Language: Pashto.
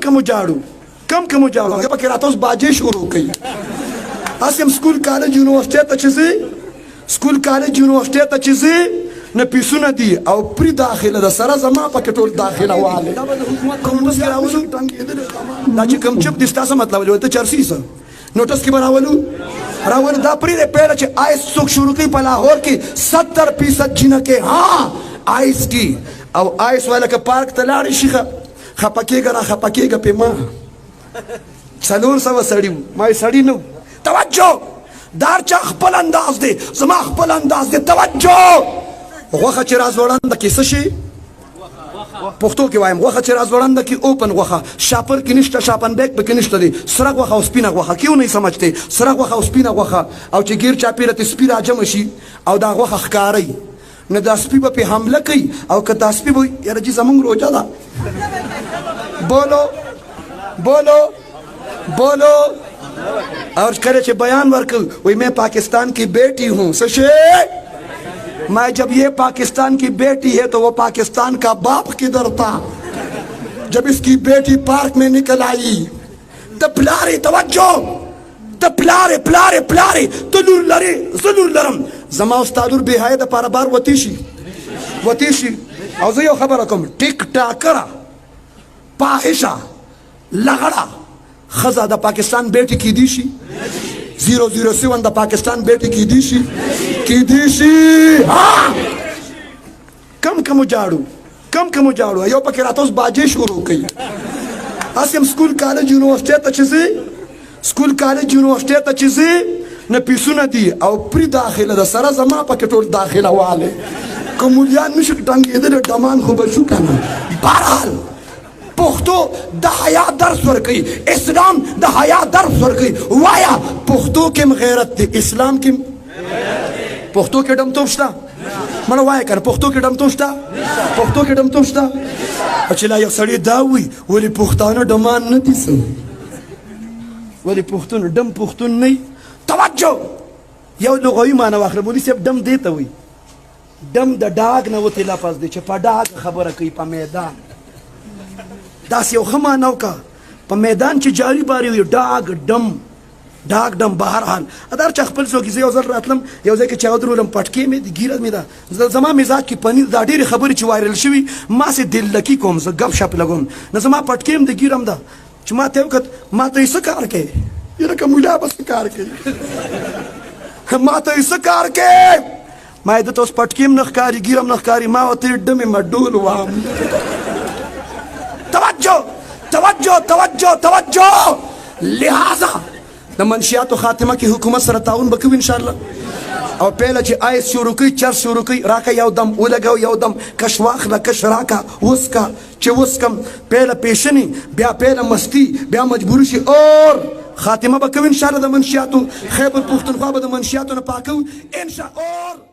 کم جاړو هغه پکې راته اوس باجې شروع کوي هسې هم سکول کالج یونیورسټۍ ته چې ځې نه پیسونه دي او پرې داخله ده سره زما پکې ټول داخله واله کومس کې راولو دا چې کوم چپ دي ستاسو مطلب دی ته چرسي څه نوټس کې راولو دا پرې دی پیله چې آیس څوک شروع کوي په لاهور کې 70% جنکې ها آیس کې او آیس والا که پارک ته لاړې شي خفه کېږه پې ما 400 سړي ما سړي نه توجه دار چا خپل انداز دی زما خپل انداز دی توجه غوښه چې راځوړنده کې څه شي پښتو کې وایم غوښه چې راځوړنده کې اوپن غوښه شاپر کې نشته شاپن بیک پکې نشته دی سره غوښه او سپینه غوښه کیوں نہیں سمجھتے سره غوښه او سپینه غوښه او چې ګیر چاپیره ته سپي راجمع شي او دا غوښه ښکارئ نه دا سپي به پې حمله کوي او که دا سپي به یاره جي زمونږ روجه ده بولو اور کرے چې بیان ورکل وہی میں پاکستان کی بیٹی ہوں سشے میں جب یہ پاکستان کی بیٹی ہے تو وہ پاکستان کا باپ کدھر تھا جب اس کی بیٹی پارک میں نکل آئی تو پلارے توجہ تو پلارے تلور لرم زما استادور بهای د پاره بار وتیشي او زه یو خبره کوم ټیک ټاکره پاحشه لغړه ښځه د پاکستان بیټي کیدی شي 007 د پاکستان بیټي کیدی شي کم جاړو یو پکې راته اوس باجې شروع کوي هسې هم سکول کالج یونیورسټۍ ته چې ځې نه پیسونه دي او پرې داخله ده سره زما پکې ټول داخله واله که مولیان نشي ټنګېدلی ډمان خو به شو که نه بهرحال پښتو د حیا درس ورکوي اسلام د حیا درس ورکوي وایا پښتو کې هم غیرت دی اسلام کې پښتو کې ډمتوب شته مړه وایه که نه پښتو کې ډمتوب شته چې لا یو سړی دا وي ولې پښتانه ډمان نه دي څه ولې پښتون نه توجه یو لغوي معنی واخله مولوي صاحب ډم دې ته وایي ډم د ډاګ نه وتې لفظ دی چې په ډاګ خبره کوي په میدان داسې یو ښه معنی وکړه په میدان چې جاري باري وي ډاګ ډم بهرحال ادار چا خپل څوک زه یو ځل راتلم یو ځای کې چا ودرولم پټکې مې د ګیره مې ده زما مزاج کې پنیر دا ډېرې خبرې چې وایرل شوي ما سې دلکي کوم زه ګپ شپ لګوم نه زما پټکې هم د ګیره هم ده چې ما ته یې وکړه ما ته یې څه کار کوې یاره که مولا به څه کار کوي ما ته یې څه کار کوې ما یې دته اوس پټکې هم نه ښکاري ګیره هم نه ښکاري ما ورته یې ډمې مډول وام توجه لہذا د منشیاتو خاتمه کې حکومت سره تعاون به کوي انشاءالله او پیله چې آیس شروع کوي چرس شروع کوي راکه یو دم ولګو یو دم کش واخله کش راکه وسکه چې وسکم پیله پیشنی بیا پیله مستی بیا مجبور شي اور خاتمه به کوي انشاءالله د منشیاتو خیبر پښتونخوا به د منشیاتو نه پاکو انشاءالله اور